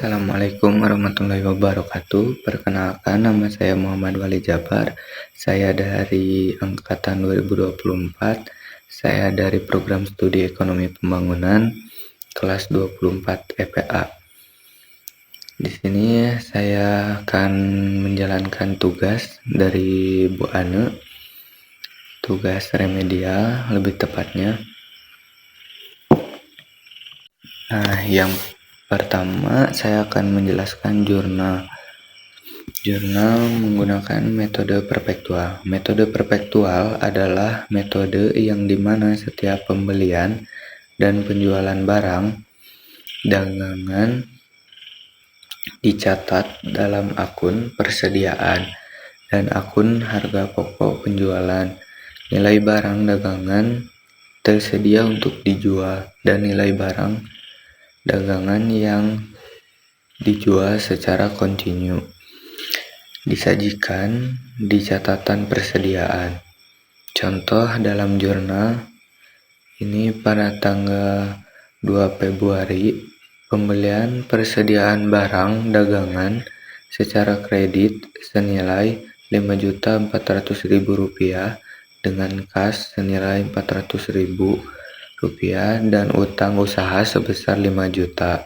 Assalamualaikum warahmatullahi wabarakatuh. Perkenalkan, nama saya Muhammad Wali Jabar. Saya dari angkatan 2024. Saya dari program studi ekonomi pembangunan kelas 24 EPA. Di sini saya akan menjalankan tugas dari Bu Ane, tugas remedial lebih tepatnya. Nah, yang pertama saya akan menjelaskan jurnal. Jurnal menggunakan metode perpektual. Metode perpektual adalah metode yang dimana setiap pembelian dan penjualan barang dagangan dicatat dalam akun persediaan dan akun harga pokok penjualan. Nilai barang dagangan tersedia untuk dijual dan nilai barang dagangan yang dijual secara kontinu disajikan di catatan persediaan. Contoh dalam jurnal ini pada tanggal 2 Februari, pembelian persediaan barang dagangan secara kredit senilai Rp5.400.000 dengan kas senilai Rp400.000 dan utang usaha sebesar 5 juta.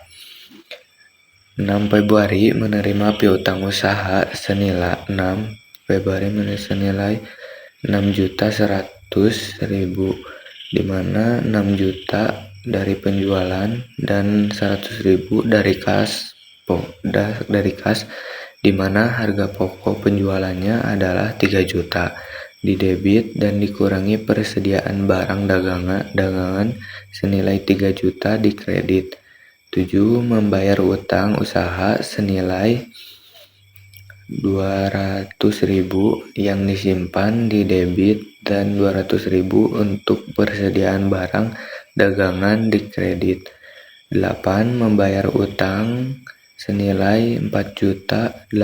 6 Februari menerima piutang usaha senilai 6.100.000, di mana 6 juta dari penjualan dan 100.000 dari kas, di mana harga pokok penjualannya adalah 3 juta. Didebit dan dikurangi persediaan barang dagangan senilai 3 juta di kredit. 7. Membayar utang usaha senilai 200.000 yang disimpan di debit dan 200.000 untuk persediaan barang dagangan di kredit. 8. Membayar utang senilai 4.800.000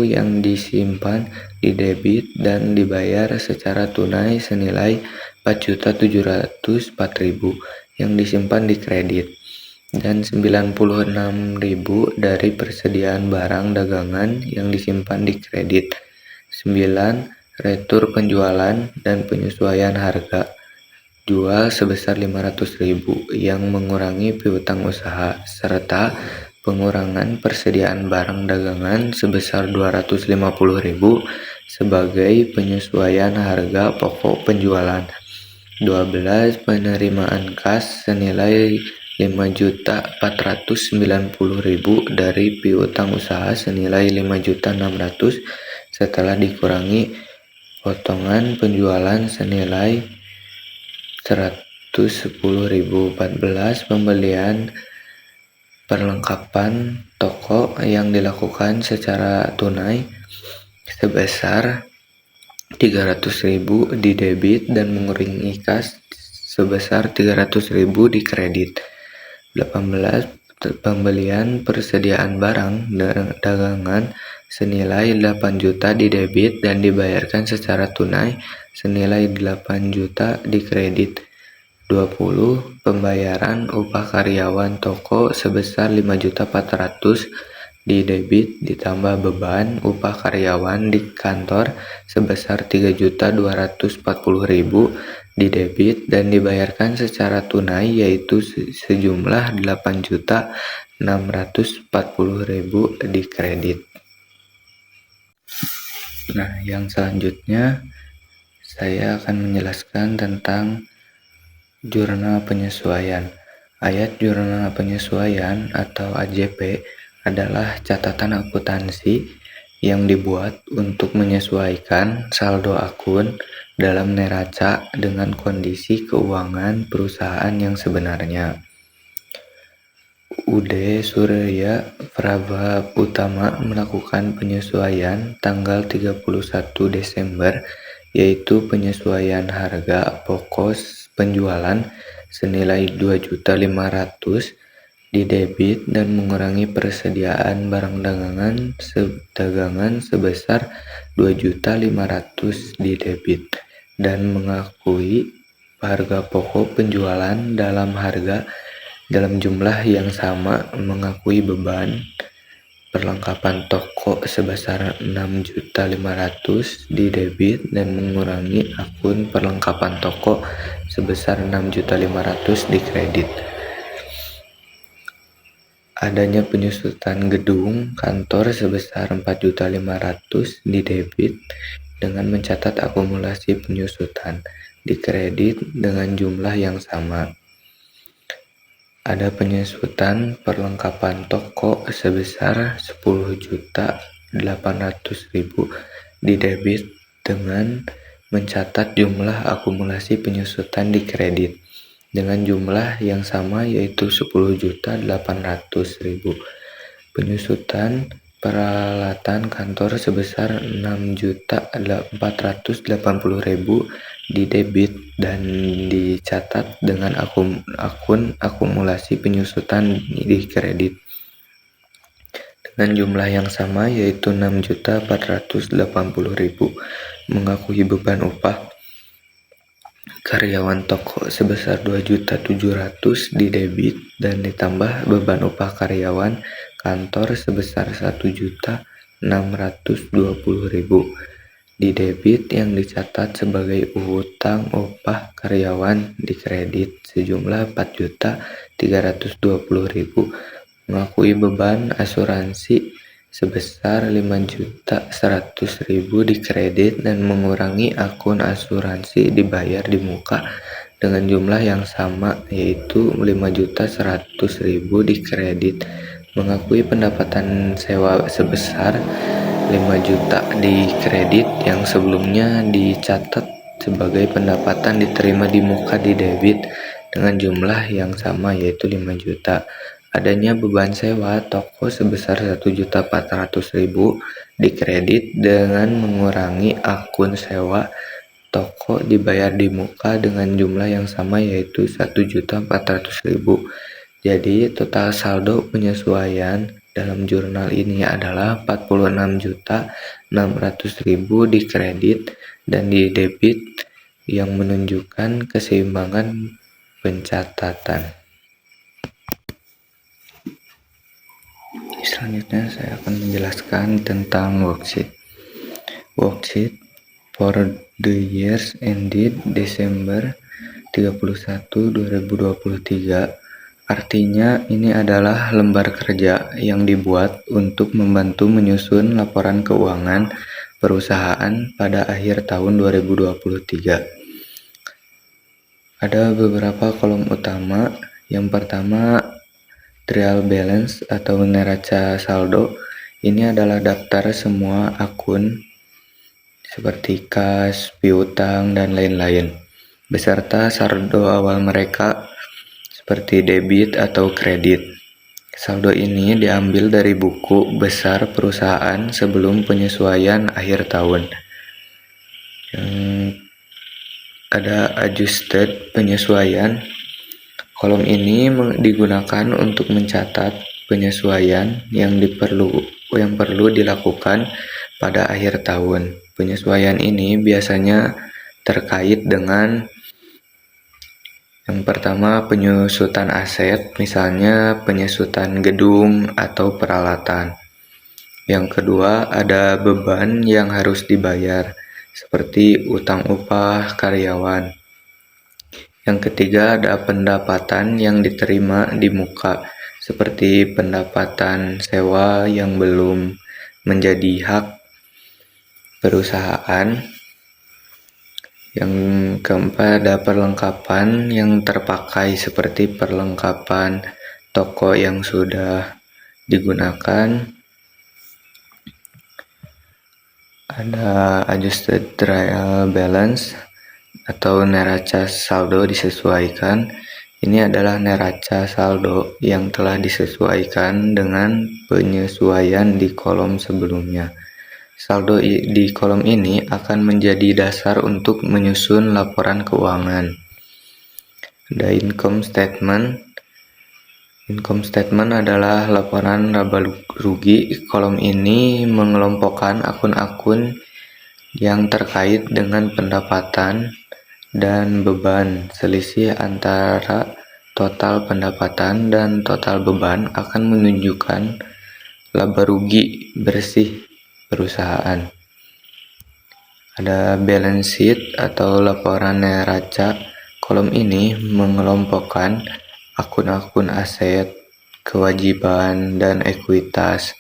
yang disimpan di debit dan dibayar secara tunai senilai 4.704.000 yang disimpan di kredit, dan 96.000 dari persediaan barang dagangan yang disimpan di kredit. 9. Retur penjualan dan penyesuaian harga jual sebesar 500.000 yang mengurangi piutang usaha, serta pengurangan persediaan barang dagangan sebesar 250.000 sebagai penyesuaian harga pokok penjualan. 12. Penerimaan kas senilai 5.490.000 dari piutang usaha senilai 5.600.000 setelah dikurangi potongan penjualan senilai 110.000. 14. Pembelian perlengkapan toko yang dilakukan secara tunai sebesar 300.000 di debit dan mengurangi kas sebesar 300.000 di kredit. 18. Pembelian persediaan barang dagangan senilai 8 juta di debit dan dibayarkan secara tunai senilai 8 juta di kredit. 20. Pembayaran upah karyawan toko sebesar 5.400.000 di debit ditambah beban upah karyawan di kantor sebesar 3.240.000 di debit dan dibayarkan secara tunai yaitu sejumlah 8.640.000 di kredit. Nah, yang selanjutnya saya akan menjelaskan tentang jurnal penyesuaian. Ayat jurnal penyesuaian atau AJP adalah catatan akuntansi yang dibuat untuk menyesuaikan saldo akun dalam neraca dengan kondisi keuangan perusahaan yang sebenarnya. UD Surya Prabha Utama melakukan penyesuaian tanggal 31 Desember, yaitu penyesuaian harga pokok penjualan senilai 2.500.000 di debit dan mengurangi persediaan barang dagangan sebesar 2.500.000 di debit dan mengakui harga pokok penjualan dalam harga dalam jumlah yang sama mengakui beban perlengkapan toko sebesar 6.500.000 di debit dan mengurangi akun perlengkapan toko sebesar 6.500.000 di kredit. Adanya penyusutan gedung kantor sebesar 4.500.000 di debit dengan mencatat akumulasi penyusutan di kredit dengan jumlah yang sama. Ada penyusutan perlengkapan toko sebesar 10.800.000 di debit dengan mencatat jumlah akumulasi penyusutan di kredit dengan jumlah yang sama yaitu 10.800.000. Penyusutan peralatan kantor sebesar 6.480.000 di debit dan dicatat dengan akun akumulasi penyusutan di kredit dengan jumlah yang sama yaitu 6.480.000. Mengakui beban upah karyawan toko sebesar 2.700.000 di debit dan ditambah beban upah karyawan kantor sebesar 1.620.000 di debit yang dicatat sebagai utang upah karyawan di kredit sejumlah 4.320.000. Mengakui beban asuransi sebesar 5.100.000 di kredit dan mengurangi akun asuransi dibayar di muka dengan jumlah yang sama yaitu 5.100.000 di kredit. Mengakui pendapatan sewa sebesar 5 juta di kredit yang sebelumnya dicatat sebagai pendapatan diterima di muka di debit dengan jumlah yang sama yaitu 5 juta. Adanya beban sewa toko sebesar 1.400.000 di kredit dengan mengurangi akun sewa toko dibayar di muka dengan jumlah yang sama yaitu 1.400.000. Jadi total saldo penyesuaian dalam jurnal ini adalah 46.600.000 di kredit dan di debit yang menunjukkan keseimbangan pencatatan. Selanjutnya saya akan menjelaskan tentang worksheet. Worksheet for the years ended Desember 31, 2023. Artinya ini adalah lembar kerja yang dibuat untuk membantu menyusun laporan keuangan perusahaan pada akhir tahun 2023. Ada beberapa kolom utama. Yang pertama, trial balance atau neraca saldo. Ini adalah daftar semua akun seperti kas, piutang, dan lain-lain, beserta saldo awal mereka seperti debit atau kredit. Saldo ini diambil dari buku besar perusahaan sebelum penyesuaian akhir tahun. Ada adjusted penyesuaian. Kolom ini digunakan untuk mencatat penyesuaian yang perlu dilakukan pada akhir tahun. Penyesuaian ini biasanya terkait dengan yang pertama, penyusutan aset, misalnya penyusutan gedung atau peralatan. Yang kedua, ada beban yang harus dibayar, seperti utang upah karyawan. Yang ketiga, ada pendapatan yang diterima di muka, seperti pendapatan sewa yang belum menjadi hak perusahaan. Yang keempat, ada perlengkapan yang terpakai seperti perlengkapan toko yang sudah digunakan. Ada adjusted trial balance atau neraca saldo disesuaikan. Ini adalah neraca saldo yang telah disesuaikan dengan penyesuaian di kolom sebelumnya. Saldo di kolom ini akan menjadi dasar untuk menyusun laporan keuangan. Ada income statement. Income statement adalah laporan laba rugi. Kolom ini mengelompokkan akun-akun yang terkait dengan pendapatan dan beban selisih antara total pendapatan dan total beban akan menunjukkan laba rugi bersih perusahaan. Ada balance sheet atau laporan neraca. Kolom ini mengelompokkan akun-akun aset, kewajiban, dan ekuitas.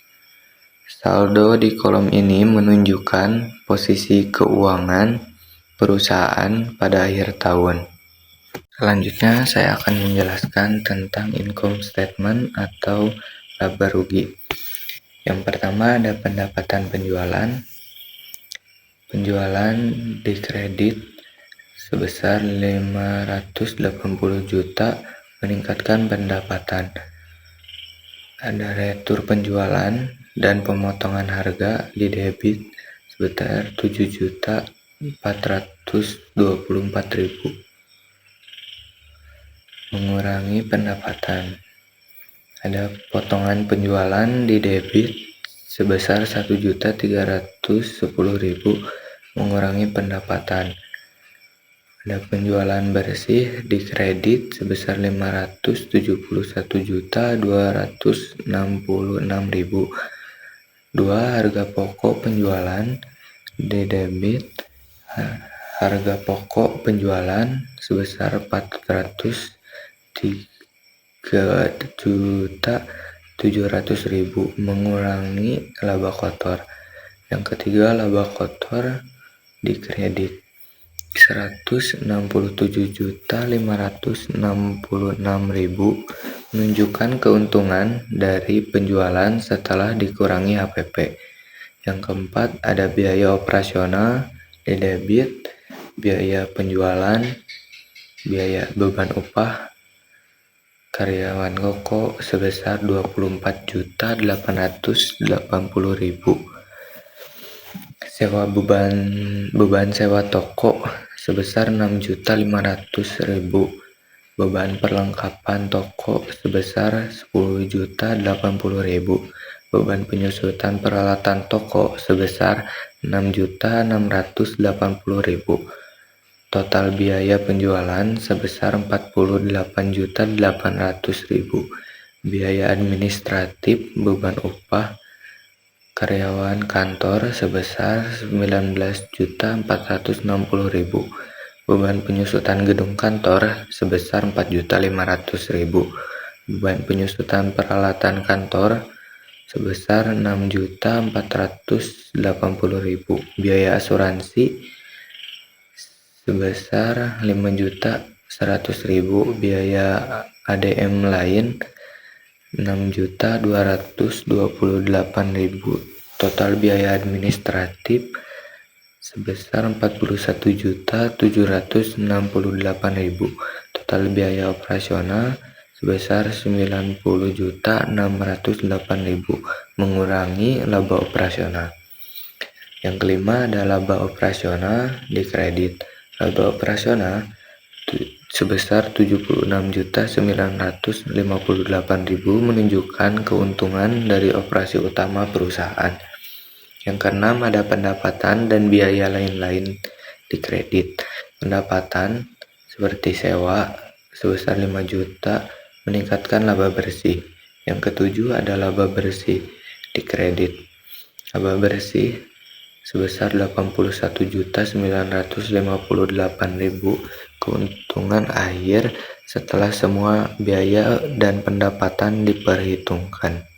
Saldo di kolom ini menunjukkan posisi keuangan perusahaan pada akhir tahun. Selanjutnya saya akan menjelaskan tentang income statement atau laba rugi. Yang pertama ada pendapatan penjualan. Penjualan dikredit sebesar 580 juta meningkatkan pendapatan. Ada retur penjualan dan pemotongan harga di debit sebesar 7.424.000. Mengurangi pendapatan. Ada potongan penjualan di debit sebesar 1.310.000 mengurangi pendapatan. Ada penjualan bersih di kredit sebesar 571.266.000. Dua, harga pokok penjualan di debit. Harga pokok penjualan sebesar 403.700.000 mengurangi laba kotor. Yang ketiga, laba kotor di kredit 167.566.000 menunjukkan keuntungan dari penjualan setelah dikurangi HPP. Yang keempat, ada biaya operasional di debit, biaya penjualan, biaya beban upah karyawan toko sebesar 24.880.000. Sewa beban sewa toko sebesar 6.500.000. Beban perlengkapan toko sebesar 10.080.000. Beban penyusutan peralatan toko sebesar 6.680.000. Total biaya penjualan sebesar 48.800.000. Biaya administratif beban upah karyawan kantor sebesar 19.460.000. Beban penyusutan gedung kantor sebesar 4.500.000. Beban penyusutan peralatan kantor sebesar 6.480.000. Biaya asuransi sebesar 5.100.000. Biaya ADM lain 6.228.000. Total biaya administratif sebesar 41.768.000. Total biaya operasional sebesar 90.608.000 mengurangi laba operasional. Yang kelima ada laba operasional di kredit. Laba operasional sebesar 76.958.000 menunjukkan keuntungan dari operasi utama perusahaan. Yang keenam ada pendapatan dan biaya lain-lain di kredit. Pendapatan seperti sewa sebesar 5 juta meningkatkan laba bersih. Yang ketujuh ada laba bersih di kredit. Laba bersih sebesar 81.958.000 keuntungan akhir setelah semua biaya dan pendapatan diperhitungkan.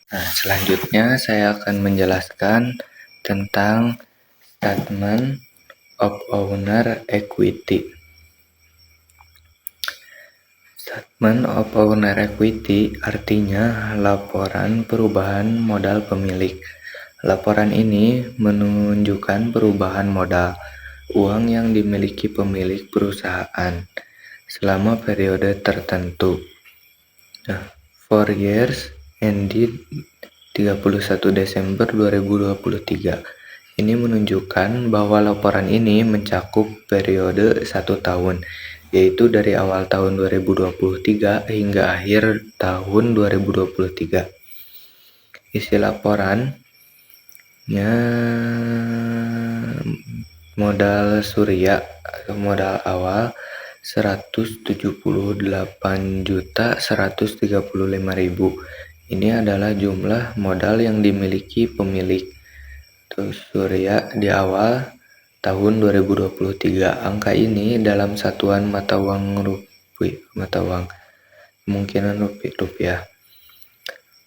Nah, selanjutnya saya akan menjelaskan tentang Statement of Owner Equity. Statement of Owner Equity artinya laporan perubahan modal pemilik. Laporan ini menunjukkan perubahan modal uang yang dimiliki pemilik perusahaan selama periode tertentu. Nah, 4 years ended 31 Desember 2023. Ini menunjukkan bahwa laporan ini mencakup periode 1 tahun, yaitu dari awal tahun 2023 hingga akhir tahun 2023. Isi laporannya modal surya atau modal awal Rp178.135.000. Ini adalah jumlah modal yang dimiliki pemilik Surya di awal tahun 2023. Angka ini dalam satuan mata uang kemungkinan rupiah.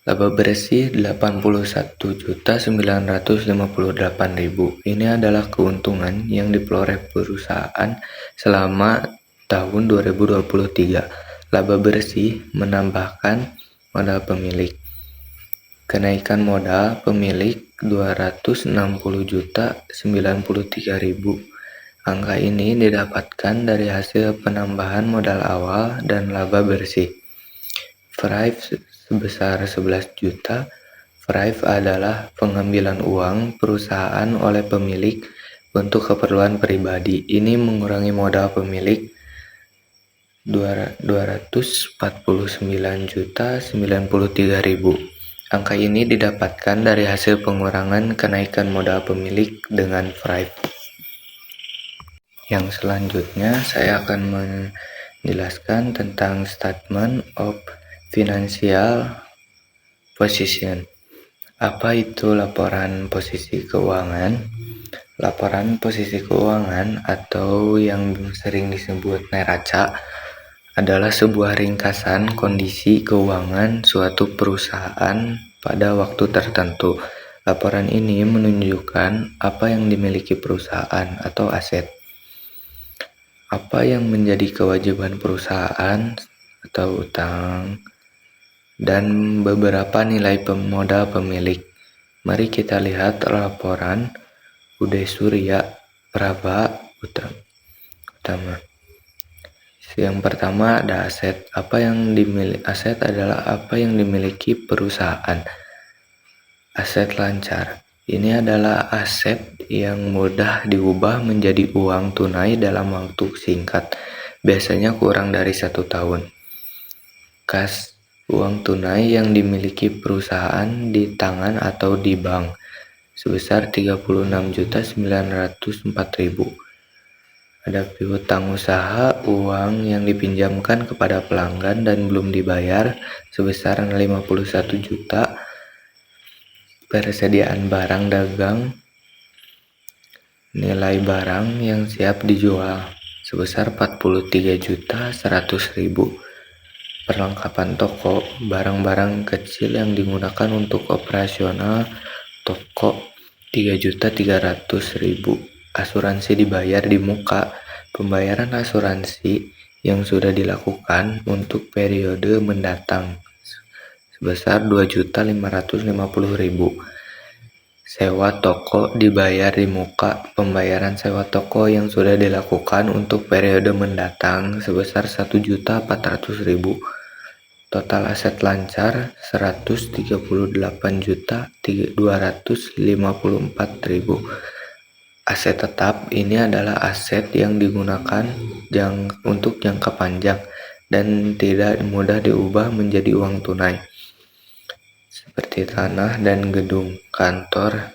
Laba bersih Rp81.958.000. Ini adalah keuntungan yang diperoleh perusahaan selama tahun 2023. Laba bersih menambahkan modal pemilik. Kenaikan modal pemilik Rp260.093.000. Angka ini didapatkan dari hasil penambahan modal awal dan laba bersih. Thrive sebesar 11 juta. Thrive adalah pengambilan uang perusahaan oleh pemilik untuk keperluan pribadi. Ini mengurangi modal pemilik Rp249.093.000. Angka ini didapatkan dari hasil pengurangan kenaikan modal pemilik dengan Thrive. Yang selanjutnya saya akan menjelaskan tentang Statement of Financial Position. Apa itu laporan posisi keuangan? Laporan posisi keuangan atau yang sering disebut neraca adalah sebuah ringkasan kondisi keuangan suatu perusahaan pada waktu tertentu. Laporan ini menunjukkan apa yang dimiliki perusahaan atau aset, apa yang menjadi kewajiban perusahaan atau utang, dan beberapa nilai modal pemilik. Mari kita lihat laporan Uday Surya Prabha Utama. Yang pertama ada aset. Aset adalah apa yang dimiliki perusahaan. Aset lancar. Ini adalah aset yang mudah diubah menjadi uang tunai dalam waktu singkat, biasanya kurang dari 1 tahun. Kas, uang tunai yang dimiliki perusahaan di tangan atau di bank, sebesar Rp36.904.000. Ada piutang usaha, uang yang dipinjamkan kepada pelanggan dan belum dibayar, sebesar Rp51 juta. Persediaan barang dagang, nilai barang yang siap dijual, sebesar Rp43.100.000. Perlengkapan toko, barang-barang kecil yang digunakan untuk operasional toko, Rp3.300.000. Asuransi dibayar di muka. Pembayaran asuransi yang sudah dilakukan untuk periode mendatang, sebesar Rp2.550.000. Sewa toko dibayar di muka. Pembayaran sewa toko yang sudah dilakukan untuk periode mendatang sebesar Rp1.400.000. Total aset lancar Rp138.254.000. Aset tetap ini adalah aset yang digunakan untuk jangka panjang dan tidak mudah diubah menjadi uang tunai, seperti tanah dan gedung kantor.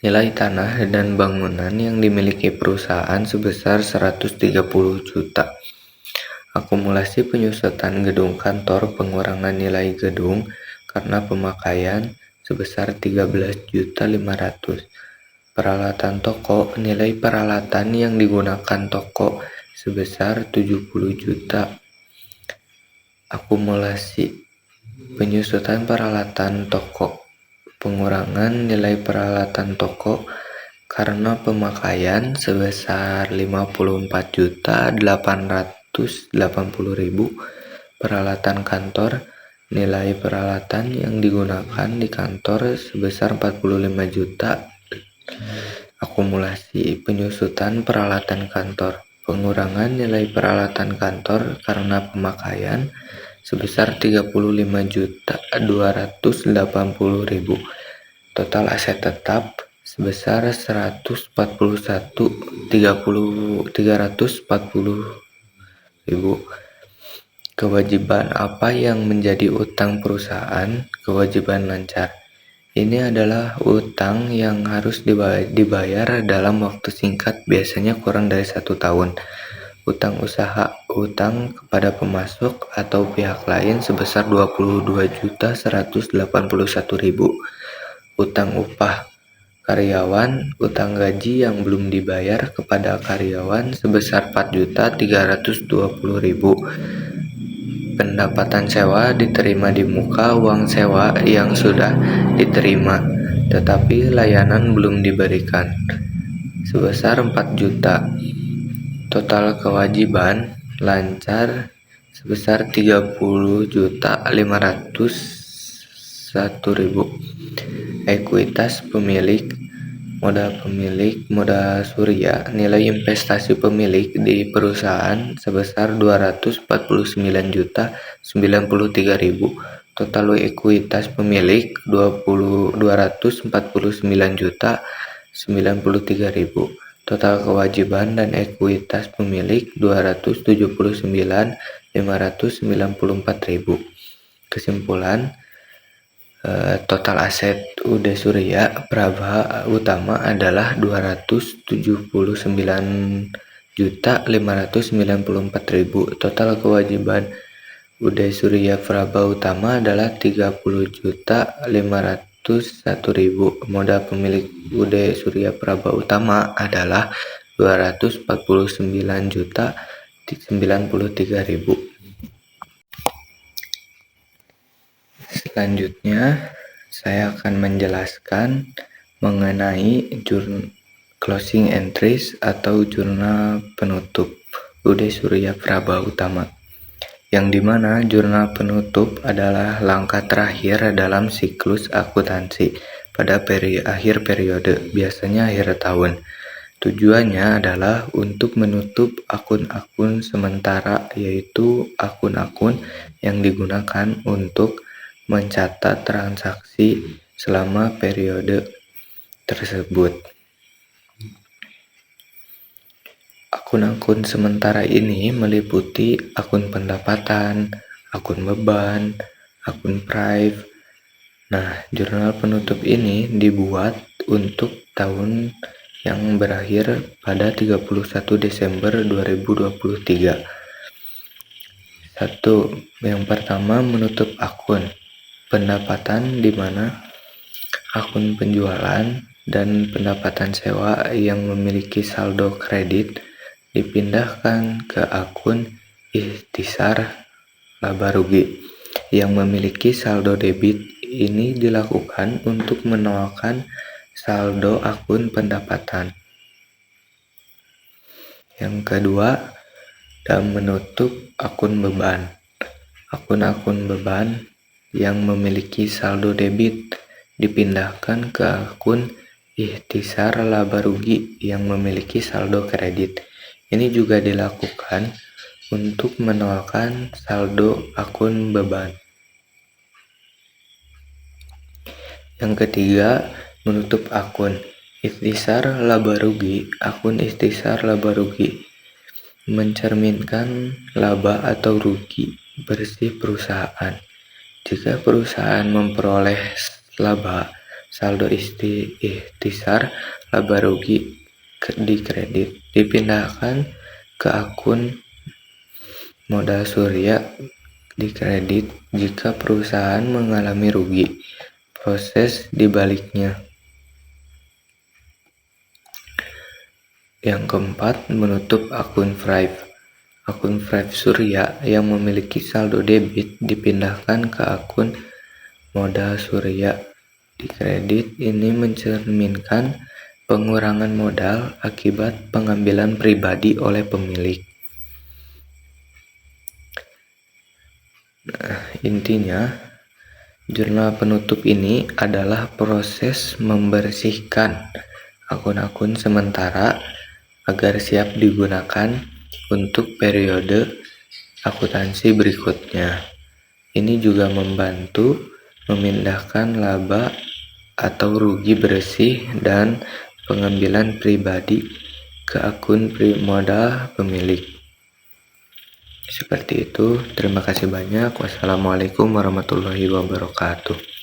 Nilai tanah dan bangunan yang dimiliki perusahaan sebesar Rp130 juta. Akumulasi penyusutan gedung kantor, pengurangan nilai gedung karena pemakaian sebesar Rp13.500.000. Peralatan toko, nilai peralatan yang digunakan toko sebesar Rp70 juta. Akumulasi penyusutan peralatan toko, pengurangan nilai peralatan toko karena pemakaian sebesar Rp54.880.000. Peralatan kantor, nilai peralatan yang digunakan di kantor sebesar Rp45 juta. Akumulasi penyusutan peralatan kantor, pengurangan nilai peralatan kantor karena pemakaian sebesar Rp35.280.000. Total aset tetap sebesar Rp340.000. Kewajiban apa yang menjadi utang perusahaan? Kewajiban lancar. Ini adalah utang yang harus dibayar dalam waktu singkat, biasanya kurang dari 1 tahun. utang usaha, utang kepada pemasok atau pihak lain sebesar 22.181.000, utang upah karyawan, utang gaji yang belum dibayar kepada karyawan sebesar 4.320.000, pendapatan sewa diterima di muka uang sewa yang sudah diterima, tetapi layanan belum diberikan, sebesar 4 juta. Total kewajiban lancar sebesar 30.501.000. Ekuitas pemilik, modal surya, nilai investasi pemilik di perusahaan sebesar 249.093.000. Total ekuitas pemilik 249.093.000. Total kewajiban dan ekuitas pemilik 279.594.000. Kesimpulan, total aset UD Surya Prabha Utama adalah 279.594.000. Total kewajiban UD Surya Prabha Utama adalah 30.501.000. Modal pemilik UD Surya Prabha Utama adalah 249.093.000. Selanjutnya, saya akan menjelaskan mengenai closing entries atau jurnal penutup UD Surya Prabha Utama, yang dimana jurnal penutup adalah langkah terakhir dalam siklus akuntansi pada akhir periode, biasanya akhir tahun. Tujuannya adalah untuk menutup akun-akun sementara, yaitu akun-akun yang digunakan untuk mencatat transaksi selama periode tersebut. Akun-akun sementara ini meliputi akun pendapatan, akun beban, akun prive. Nah, jurnal penutup ini dibuat untuk tahun yang berakhir pada 31 Desember 2023. Yang pertama, menutup akun pendapatan, di mana akun penjualan dan pendapatan sewa yang memiliki saldo kredit dipindahkan ke akun ikhtisar laba rugi yang memiliki saldo debit. Ini dilakukan untuk menolakkan saldo akun pendapatan. Yang kedua, dan menutup akun beban. Akun-akun beban yang memiliki saldo debit dipindahkan ke akun ikhtisar laba rugi yang memiliki saldo kredit. Ini juga dilakukan untuk menolakkan saldo akun beban. Yang ketiga, menutup akun ikhtisar laba rugi. Akun ikhtisar laba rugi mencerminkan laba atau rugi bersih perusahaan. Jika perusahaan memperoleh laba, saldo ikhtisar laba rugi di kredit dipindahkan ke akun modal surya di kredit. Jika perusahaan mengalami rugi, proses dibaliknya. Yang keempat, menutup akun Thrive. Akun Thrive Surya yang memiliki saldo debit dipindahkan ke akun modal Surya di kredit. Ini mencerminkan pengurangan modal akibat pengambilan pribadi oleh pemilik. Nah, intinya, jurnal penutup ini adalah proses membersihkan akun-akun sementara agar siap digunakan untuk periode akuntansi berikutnya. Ini juga membantu memindahkan laba atau rugi bersih dan pengambilan pribadi ke akun modal pemilik. Seperti itu. Terima kasih banyak. Wassalamualaikum warahmatullahi wabarakatuh.